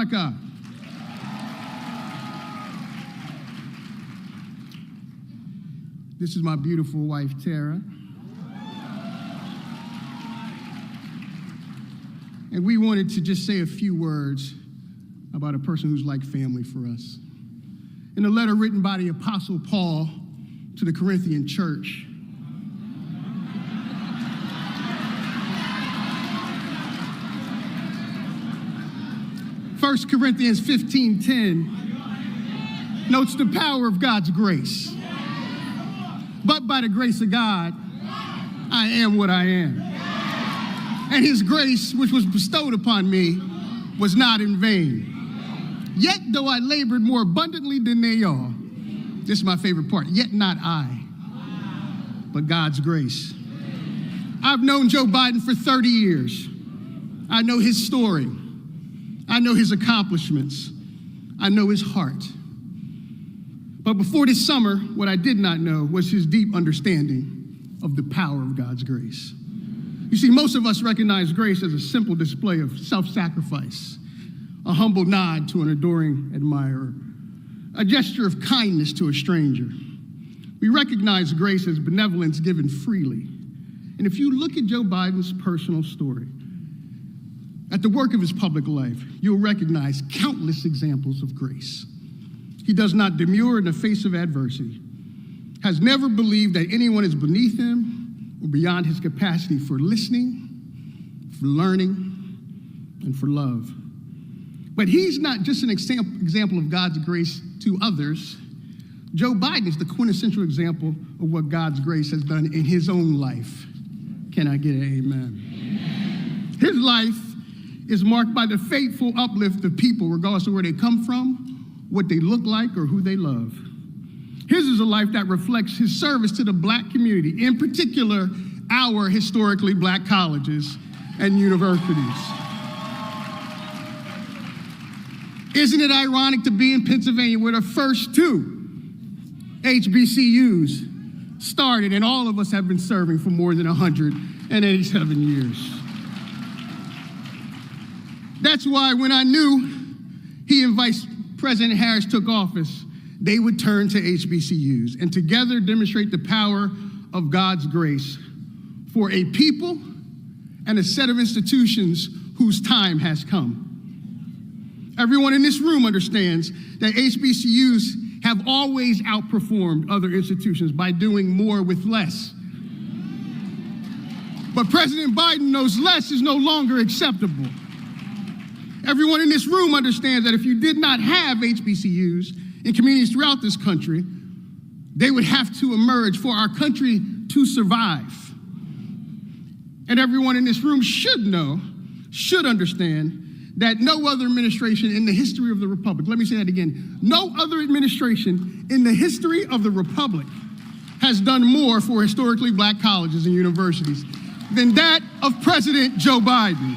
Veronica. This is my beautiful wife, Tara. And we wanted to just say a few words about a person who's like family for us. In a letter written by the Apostle Paul to the Corinthian church, First Corinthians 15:10 notes the power of God's grace. But by the grace of God, I am what I am. And his grace, which was bestowed upon me, was not in vain. Yet though I labored more abundantly than they all, this is my favorite part, yet not I, but God's grace. I've known Joe Biden for 30 years. I know his story. I know his accomplishments. I know his heart. But before this summer, what I did not know was his deep understanding of the power of God's grace. You see, most of us recognize grace as a simple display of self-sacrifice, a humble nod to an adoring admirer, a gesture of kindness to a stranger. We recognize grace as benevolence given freely. And if you look at Joe Biden's personal story, at the work of his public life, you'll recognize countless examples of grace. He does not demur in the face of adversity, has never believed that anyone is beneath him or beyond his capacity for listening, for learning, and for love. But he's not just an example of God's grace to others. Joe Biden is the quintessential example of what God's grace has done in his own life. Can I get an amen? Amen. His life is marked by the faithful uplift of people, regardless of where they come from, what they look like, or who they love. His is a life that reflects his service to the Black community, in particular, our historically Black colleges and universities. Isn't it ironic to be in Pennsylvania where the first two HBCUs started, and all of us have been serving for more than 187 years. That's why when I knew he and Vice President Harris took office, they would turn to HBCUs and together demonstrate the power of God's grace for a people and a set of institutions whose time has come. Everyone in this room understands that HBCUs have always outperformed other institutions by doing more with less. But President Biden knows less is no longer acceptable. Everyone in this room understands that if you did not have HBCUs in communities throughout this country, they would have to emerge for our country to survive. And everyone in this room should understand that no other administration in the history of the Republic, let me say that again, no other administration in the history of the Republic has done more for historically Black colleges and universities than that of President Joe Biden.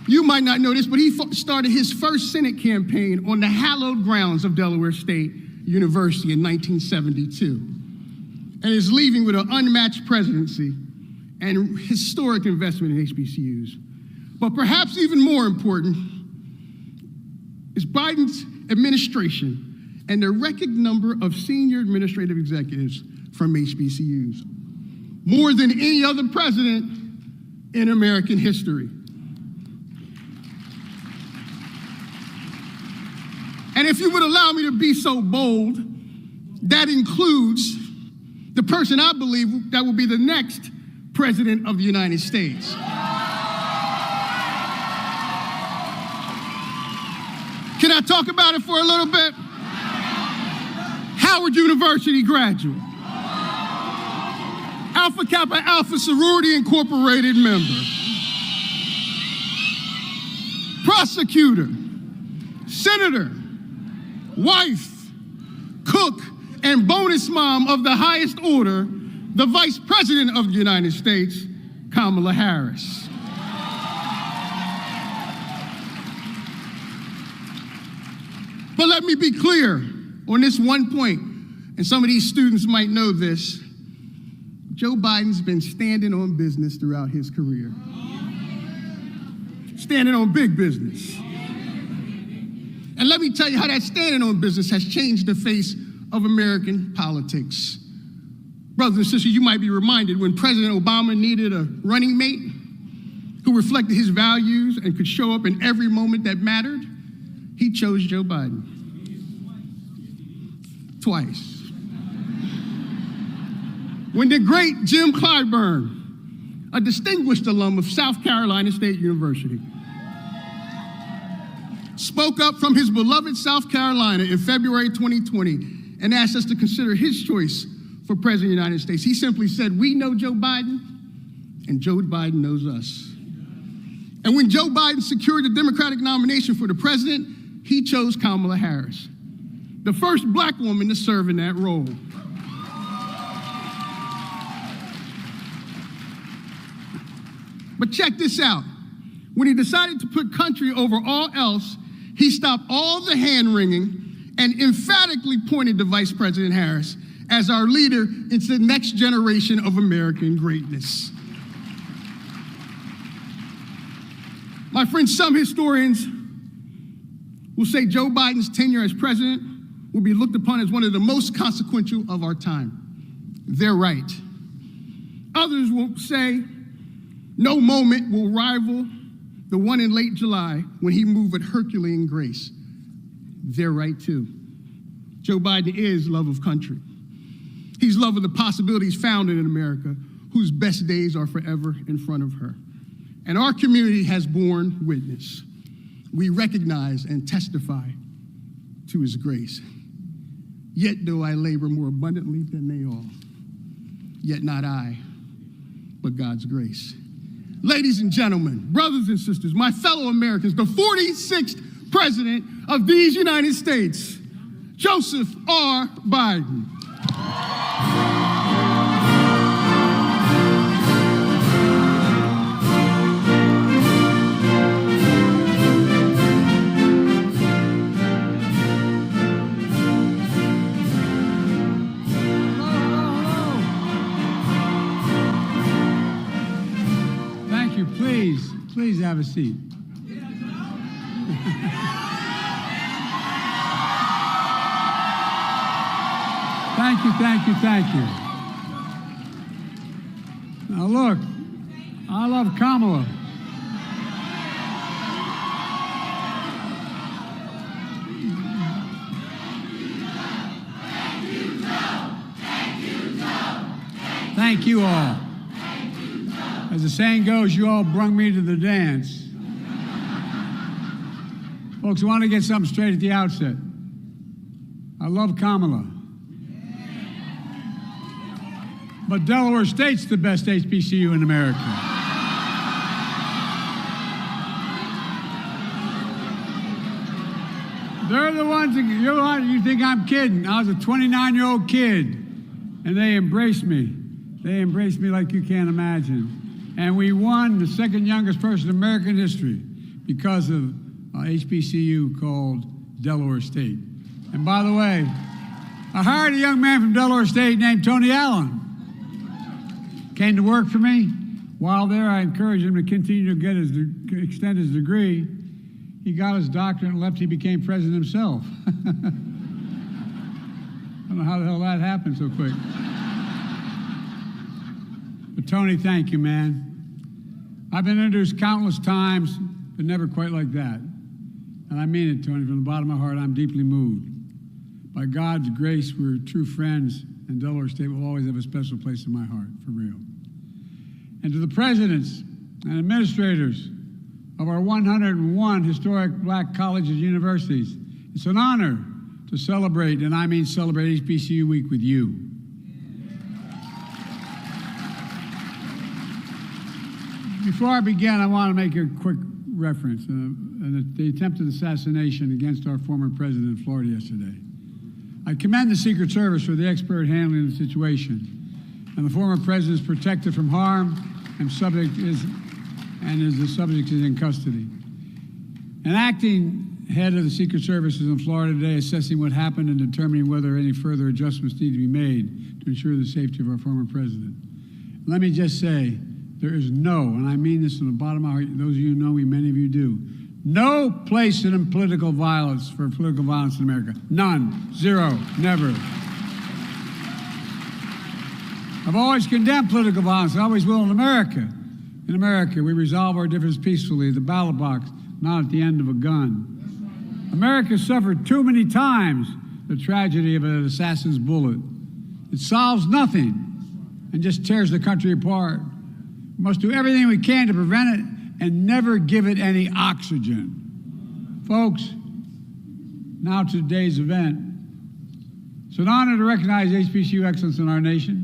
You might not know this, but he started his first Senate campaign on the hallowed grounds of Delaware State University in 1972, and is leaving with an unmatched presidency and historic investment in HBCUs. But perhaps even more important is Biden's administration and the record number of senior administrative executives from HBCUs, more than any other president in American history. And if you would allow me to be so bold, that includes the person I believe that will be the next president of the United States. Can I talk about it for a little bit? Howard University graduate. Alpha Kappa Alpha Sorority Incorporated member. Prosecutor, senator, wife, cook, and bonus mom of the highest order, the Vice President of the United States, Kamala Harris. But let me be clear on this one point, and some of these students might know this. Joe Biden's been standing on business throughout his career. standing on big business. And let me tell you how that standing on business has changed the face of American politics. Brothers and sisters, you might be reminded when President Obama needed a running mate who reflected his values and could show up in every moment that mattered, he chose Joe Biden. Twice. When the great Jim Clyburn, a distinguished alum of South Carolina State University, spoke up from his beloved South Carolina in February 2020 and asked us to consider his choice for President of the United States. He simply said, we know Joe Biden, and Joe Biden knows us. And when Joe Biden secured the Democratic nomination for the president, he chose Kamala Harris, the first black woman to serve in that role. But check this out. When he decided to put country over all else, he stopped all the hand-wringing and emphatically pointed to Vice President Harris as our leader into the next generation of American greatness. My friends, some historians will say Joe Biden's tenure as president will be looked upon as one of the most consequential of our time. They're right. Others will say no moment will rival the one in late July when he moved with Herculean grace. They're right too. Joe Biden is love of country. He's love of the possibilities found in America, whose best days are forever in front of her. And our community has borne witness. We recognize and testify to his grace. Yet do I labor more abundantly than they all. Yet not I, but God's grace. Ladies and gentlemen, brothers and sisters, my fellow Americans, the 46th president of these United States, Joseph R. Biden. Please have a seat. Thank you, thank you, thank you. Now look, I love Kamala. Thank you all. As the saying goes, you all brung me to the dance. Folks, I want to get something straight at the outset. I love Kamala. But Delaware State's the best HBCU in America. They're the ones that, you think I'm kidding. I was a 29-year-old kid, and they embraced me. They embraced me like you can't imagine. And we won the second youngest person in American history because of HBCU called Delaware State. And by the way, I hired a young man from Delaware State named Tony Allen. Came to work for me. While there, I encouraged him to continue to extend his degree. He got his doctorate and left. He became president himself. I don't know how the hell that happened so quick. But Tony, thank you, man. I've been introduced countless times, but never quite like that. And I mean it, Tony, from the bottom of my heart, I'm deeply moved. By God's grace, we're true friends, and Delaware State will always have a special place in my heart, for real. And to the presidents and administrators of our 101 historic black colleges and universities, it's an honor to celebrate, and I mean celebrate HBCU Week with you. Before I begin, I want to make a quick reference the attempted assassination against our former president in Florida yesterday. I commend the Secret Service for the expert handling of the situation, and the former president is protected from harm, and the subject is in custody. An acting head of the Secret Service is in Florida today assessing what happened and determining whether any further adjustments need to be made to ensure the safety of our former president. Let me just say, there is no, and I mean this from the bottom of my heart, those of you who know me, many of you do, no place in political violence for political violence in America. None. Zero. Never. I've always condemned political violence. I always will in America. In America, we resolve our differences peacefully, the ballot box, not at the end of a gun. America suffered too many times the tragedy of an assassin's bullet. It solves nothing and just tears the country apart. We must do everything we can to prevent it and never give it any oxygen. Folks, now to today's event. It's an honor to recognize HBCU excellence in our nation.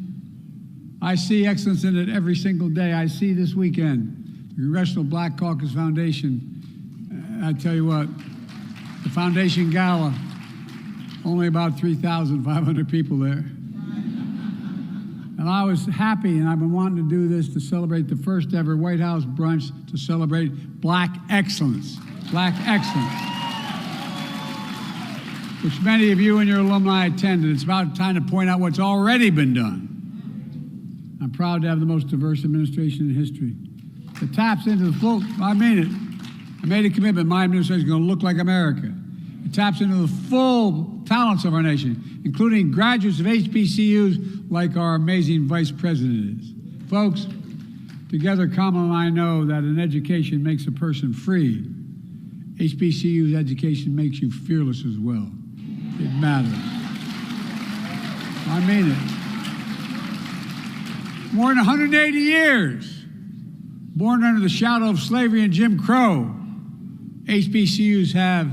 I see excellence in it every single day. I see this weekend, the Congressional Black Caucus Foundation. I tell you what, the Foundation Gala, only about 3,500 people there. And I was happy, and I've been wanting to do this to celebrate the first ever White House brunch to celebrate Black excellence. Black excellence. Which many of you and your alumni attended. It's about time to point out what's already been done. I'm proud to have the most diverse administration in history. It taps into the full, I mean it. I made a commitment, my administration is going to look like America. It taps into the full talents of our nation, including graduates of HBCUs like our amazing vice president is. Folks, together Kamala and I know that an education makes a person free. HBCU's education makes you fearless as well. It matters. I mean it. More than 180 years, born under the shadow of slavery and Jim Crow, HBCUs have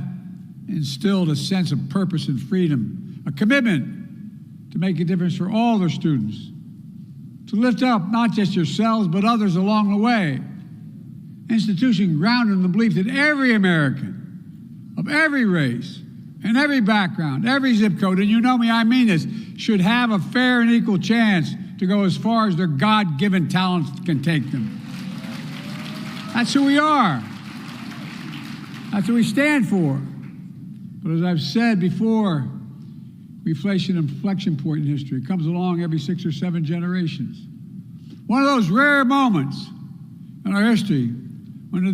instilled a sense of purpose and freedom, a commitment to make a difference for all their students, to lift up not just yourselves, but others along the way. An institution grounded in the belief that every American of every race and every background, every zip code, and you know me, I mean this, should have a fair and equal chance to go as far as their God-given talents can take them. That's who we are. That's what we stand for. But as I've said before, we face an inflection point in history. It comes along every 6 or 7 generations. One of those rare moments in our history when the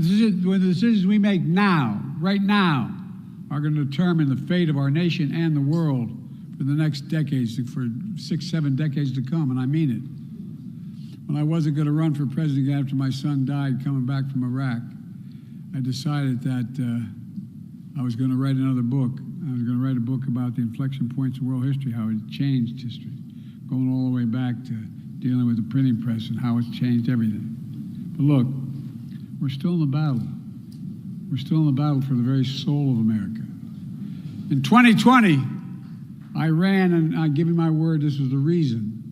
decisions we make now, right now, are going to determine the fate of our nation and the world for the next decades, for 6, 7 decades to come, and I mean it. When I wasn't going to run for president after my son died coming back from Iraq, I decided that I was going to write another book. I was going to write a book about the inflection points of world history, how it changed history, going all the way back to dealing with the printing press and how it's changed everything. But look, we're still in the battle. We're still in the battle for the very soul of America. In 2020, I ran, and I give you my word, this was the reason.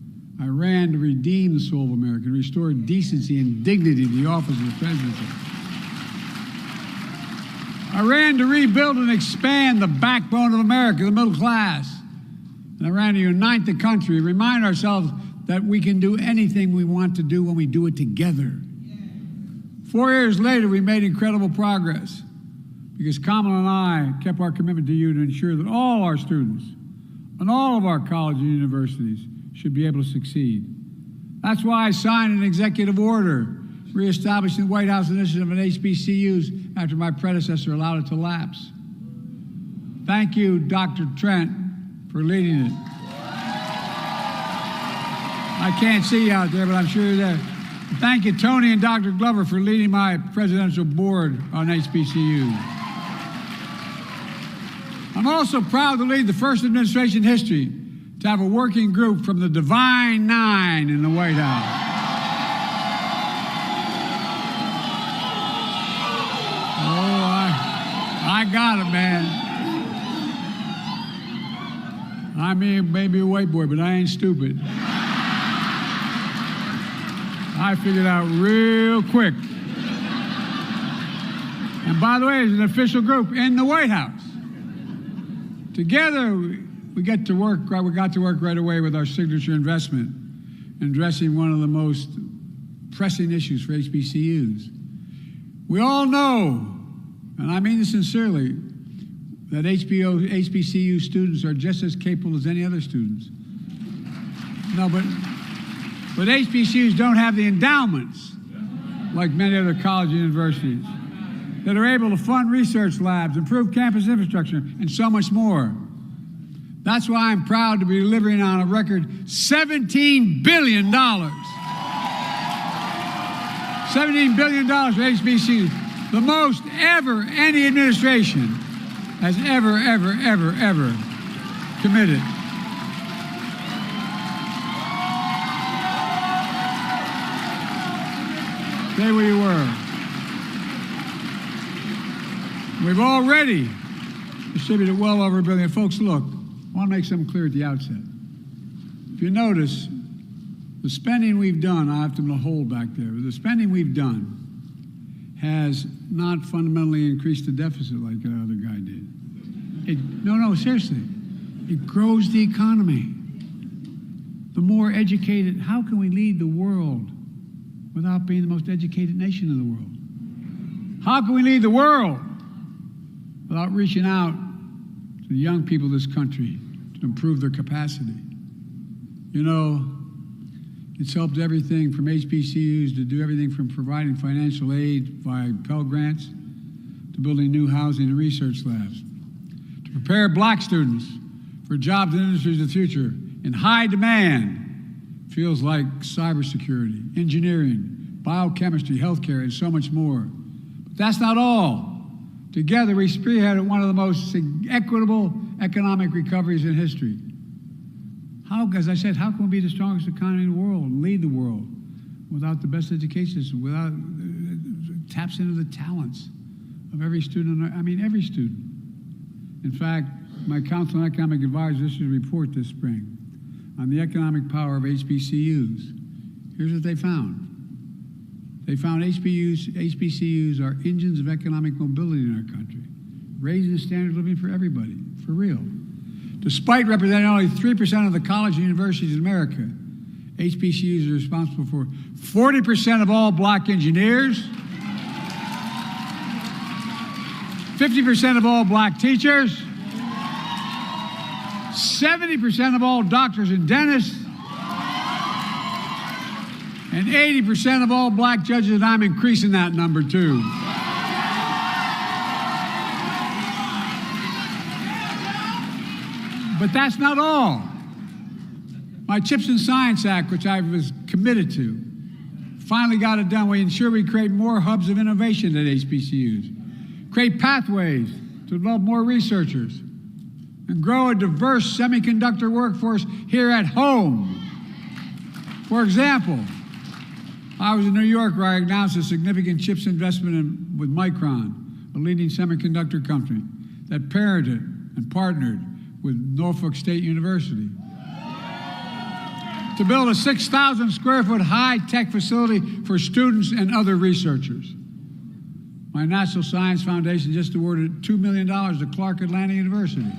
I ran to redeem the soul of America, and restore decency and dignity to the office of the presidency. I ran to rebuild and expand the backbone of America, the middle class. And I ran to unite the country, remind ourselves that we can do anything we want to do when we do it together. 4 years later, we made incredible progress because Kamala and I kept our commitment to you to ensure that all our students and all of our colleges and universities should be able to succeed. That's why I signed an executive order reestablishing the White House initiative on HBCUs after my predecessor allowed it to lapse. Thank you, Dr. Trent, for leading it. I can't see you out there, but I'm sure you're there. Thank you, Tony and Dr. Glover, for leading my presidential board on HBCUs. I'm also proud to lead the first administration in history to have a working group from the Divine Nine in the White House. I got it, man. I may be a white boy, but I ain't stupid. I figured out real quick. And by the way, it's an official group in the White House. Together, we got to work right away with our signature investment in addressing one of the most pressing issues for HBCUs. We all know, and I mean this sincerely, that HBCU students are just as capable as any other students. No, but HBCUs don't have the endowments like many other colleges and universities, that are able to fund research labs, improve campus infrastructure, and so much more. That's why I'm proud to be delivering on a record $17 billion. $17 billion for HBCUs, the most ever any administration has ever committed. Stay where you were. We've already distributed well over $1 billion. Folks, look, I want to make something clear at the outset. If you notice, the spending we've done, I have to hold back there, the spending we've done has not fundamentally increased the deficit like that other guy did. No, seriously. It grows the economy. The more educated, how can we lead the world without being the most educated nation in the world? How can we lead the world without reaching out to the young people of this country to improve their capacity? You know, it's helped everything from HBCUs to do everything from providing financial aid via Pell Grants to building new housing and research labs, to prepare black students for jobs in industries of the future in high demand fields like cybersecurity, engineering, biochemistry, healthcare, and so much more. But that's not all. Together, we spearheaded one of the most equitable economic recoveries in history. How, as I said, how can we be the strongest economy in the world and lead the world without the best education system, without taps into the talents of every student, every student. In fact, my Council on Economic Advisors issued a report this spring on the economic power of HBCUs. Here's what they found. They found HBCUs are engines of economic mobility in our country, raising the standard of living for everybody, for real. Despite representing only 3% of the colleges and universities in America, HBCUs are responsible for 40% of all black engineers, 50% of all black teachers, 70% of all doctors and dentists, and 80% of all black judges, and I'm increasing that number too. But that's not all. My Chips and Science Act, which I was committed to, finally got it done. We ensure we create more hubs of innovation at HBCUs, create pathways to develop more researchers, and grow a diverse semiconductor workforce here at home. For example, I was in New York where I announced a significant chips investment with Micron, a leading semiconductor company that parented and partnered with Norfolk State University to build a 6,000 square foot high-tech facility for students and other researchers. My National Science Foundation just awarded $2 million to Clark Atlanta University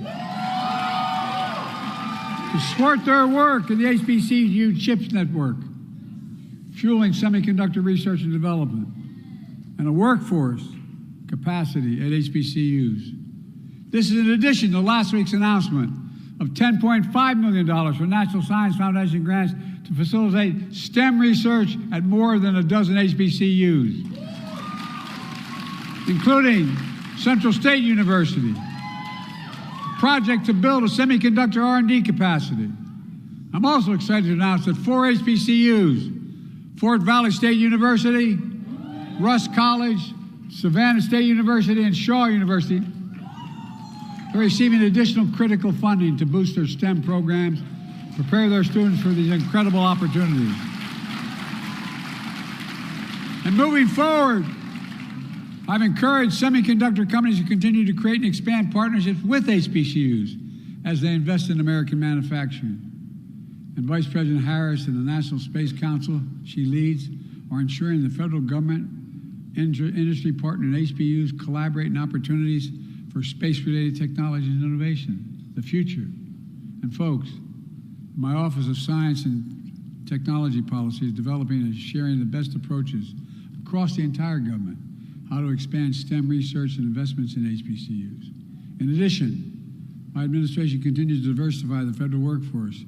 to support their work in the HBCU CHIPS network, fueling semiconductor research and development, and a workforce capacity at HBCUs. This is in addition to last week's announcement of $10.5 million for National Science Foundation grants to facilitate STEM research at more than a dozen HBCUs, including Central State University, a project to build a semiconductor R&D capacity. I'm also excited to announce that 4 HBCUs, Fort Valley State University, Russ College, Savannah State University, and Shaw University, are receiving additional critical funding to boost their STEM programs, prepare their students for these incredible opportunities. And moving forward, I've encouraged semiconductor companies to continue to create and expand partnerships with HBCUs as they invest in American manufacturing. And Vice President Harris and the National Space Council she leads are ensuring the federal government, industry partner, and HBCUs collaborate in opportunities for space-related technologies and innovation, the future. And folks, my Office of Science and Technology Policy is developing and sharing the best approaches across the entire government, how to expand STEM research and investments in HBCUs. In addition, my administration continues to diversify the federal workforce,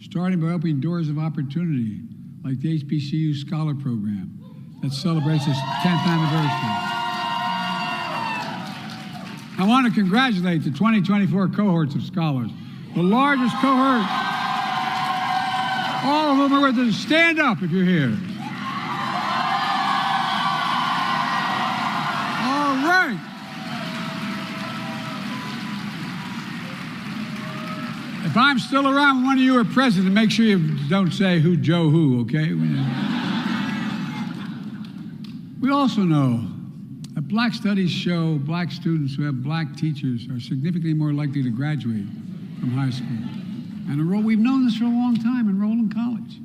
starting by opening doors of opportunity like the HBCU Scholar Program that celebrates its 10th anniversary. I want to congratulate the 2024 cohorts of scholars, the largest cohort, all of whom are with us. Stand up if you're here. All right. If I'm still around when one of you are president, make sure you don't say who Joe who, okay? We also know that black studies show black students who have black teachers are significantly more likely to graduate from high school and enroll. We've known this for a long time, enroll in college.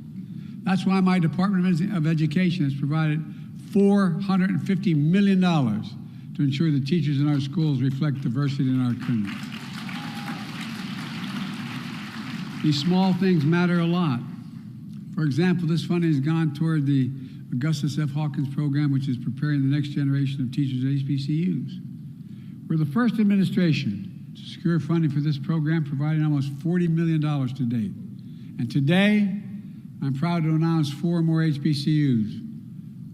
That's why my Department of Education has provided $450 million to ensure that teachers in our schools reflect diversity in our community. These small things matter a lot. For example, this funding has gone toward the Augustus F. Hawkins program, which is preparing the next generation of teachers at HBCUs. We're the first administration to secure funding for this program, providing almost $40 million to date. And today, I'm proud to announce 4 more HBCUs: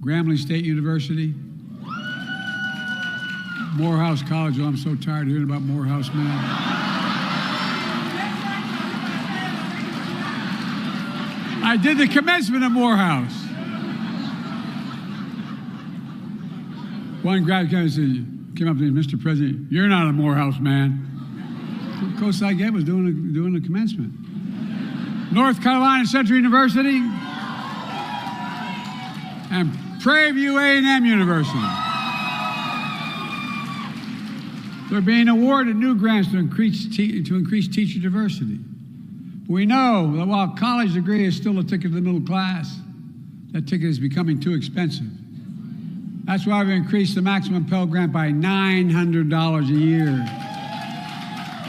Grambling State University, Morehouse College. Oh, I'm so tired of hearing about Morehouse, man. I did the commencement at Morehouse. One grad came up to me, Mr. President, you're not a Morehouse man. The closest I get was doing the commencement. North Carolina Central University and Prairie View A&M University. They're being awarded new grants to increase teacher diversity. We know that while a college degree is still a ticket to the middle class, that ticket is becoming too expensive. That's why we've increased the maximum Pell Grant by $900 a year.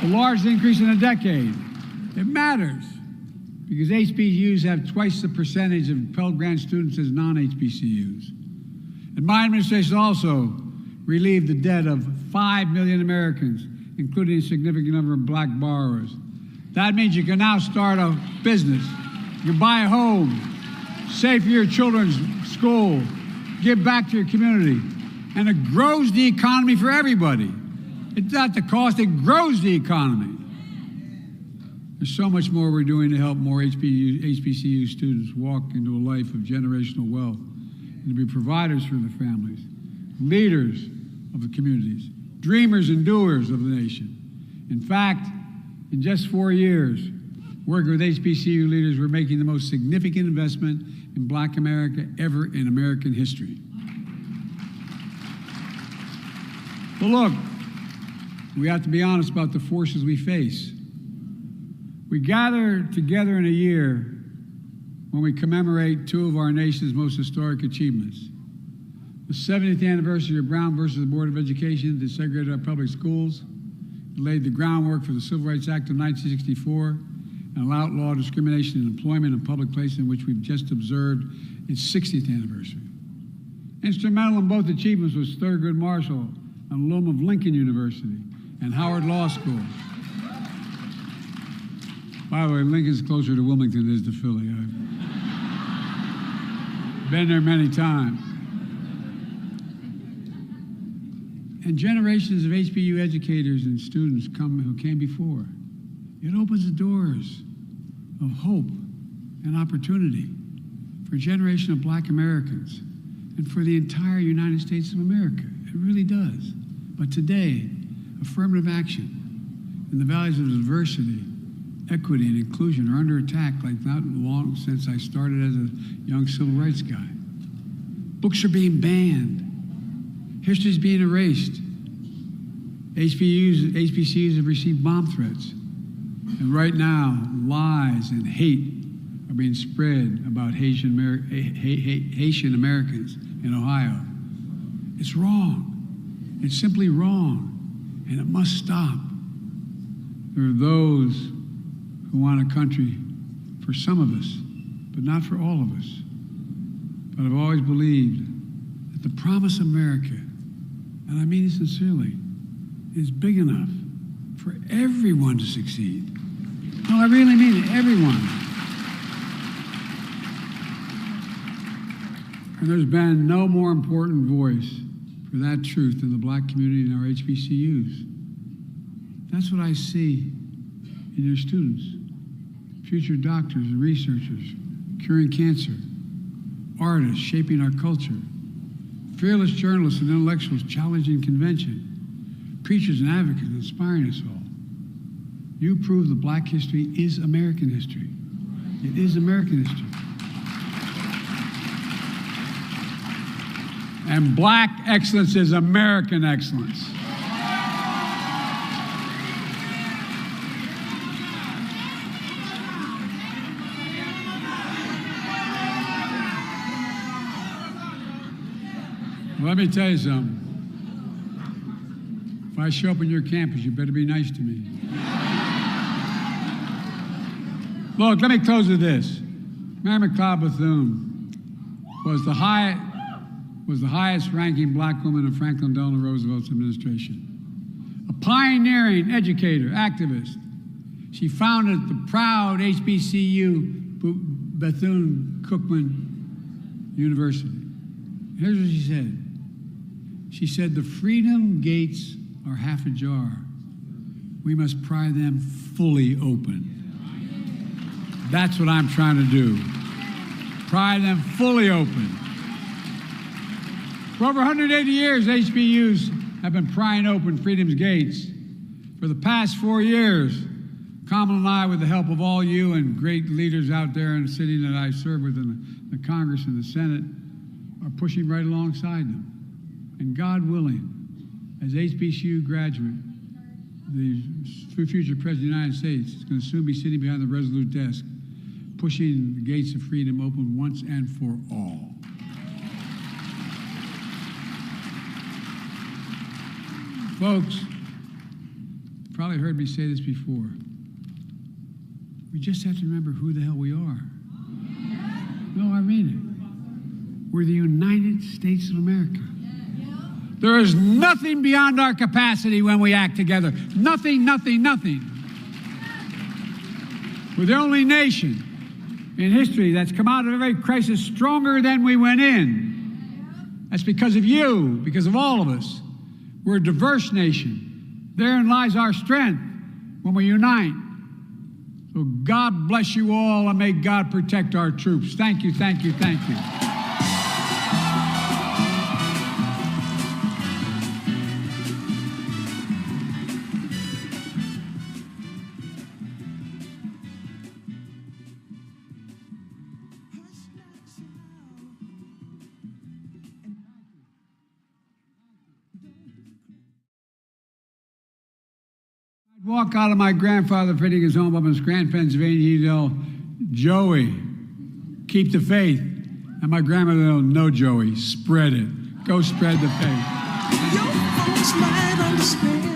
The largest increase in a decade. It matters because HBCUs have twice the percentage of Pell Grant students as non-HBCUs. And my administration also relieved the debt of 5 million Americans, including a significant number of black borrowers. That means you can now start a business, you can buy a home, save for your children's school, give back to your community, and it grows the economy for everybody. It's not the cost, it grows the economy. There's so much more we're doing to help more HBCU students walk into a life of generational wealth and to be providers for their families, leaders of the communities, dreamers and doers of the nation. In fact, in just 4 years, working with HBCU leaders, we're making the most significant investment in Black America ever in American history. But look, we have to be honest about the forces we face. We gather together in a year when we commemorate 2 of our nation's most historic achievements. The 70th anniversary of Brown versus the Board of Education desegregated our public schools. It laid the groundwork for the Civil Rights Act of 1964 and outlawed discrimination in employment and public places, in which we've just observed its 60th anniversary. Instrumental in both achievements was Thurgood Marshall, an alum of Lincoln University and Howard Law School. By the way, Lincoln's closer to Wilmington than it is to Philly. I've been there many times. And generations of HBCU educators and students who came before. It opens the doors of hope and opportunity for a generation of Black Americans and for the entire United States of America. It really does. But today, affirmative action and the values of diversity, equity, and inclusion are under attack like not long since I started as a young civil rights guy. Books are being banned. History is being erased. HBCUs have received bomb threats. And right now, lies and hate are being spread about Haitian Americans in Ohio. It's wrong. It's simply wrong. And it must stop. There are those who want a country for some of us, but not for all of us. But I've always believed that the promise of America, and I mean it sincerely, is big enough for everyone to succeed. No, I really mean it, everyone. And there's been no more important voice for that truth than the black community in our HBCUs. That's what I see in your students. Future doctors and researchers curing cancer, artists shaping our culture, fearless journalists and intellectuals challenging convention, preachers and advocates inspiring us all. You prove that black history is American history. It is American history. And black excellence is American excellence. Well, let me tell you something. If I show up on your campus, you better be nice to me. Look, let me close with this. Mary McLeod Bethune was the highest ranking black woman in Franklin Delano Roosevelt's administration. A pioneering educator, activist. She founded the proud HBCU Bethune-Cookman University. Here's what she said. She said, the freedom gates are half ajar. We must pry them fully open. That's what I'm trying to do. Pry them fully open. For over 180 years, HBCUs have been prying open freedom's gates. For the past 4 years, Kamala and I, with the help of all you and great leaders out there in the city that I serve with in the Congress and the Senate, are pushing right alongside them. And God willing, as HBCU graduate, the future President of the United States is going to soon be sitting behind the Resolute desk, pushing the gates of freedom open once and for all. Folks, you've probably heard me say this before. We just have to remember who the hell we are. No, I mean it. We're the United States of America. There is nothing beyond our capacity when we act together. Nothing, nothing, nothing. We're the only nation in history that's come out of every crisis stronger than we went in. That's because of you, because of all of us. We're a diverse nation. Therein lies our strength when we unite. So God bless you all, and may God protect our troops. Thank you, thank you, thank you. I'd walk out of my grandfather fitting his home up in Scranton, Pennsylvania. He'd yell, Joey, keep the faith. And my grandmother would yell, no, Joey, spread it. Go spread the faith. Your folks might understand.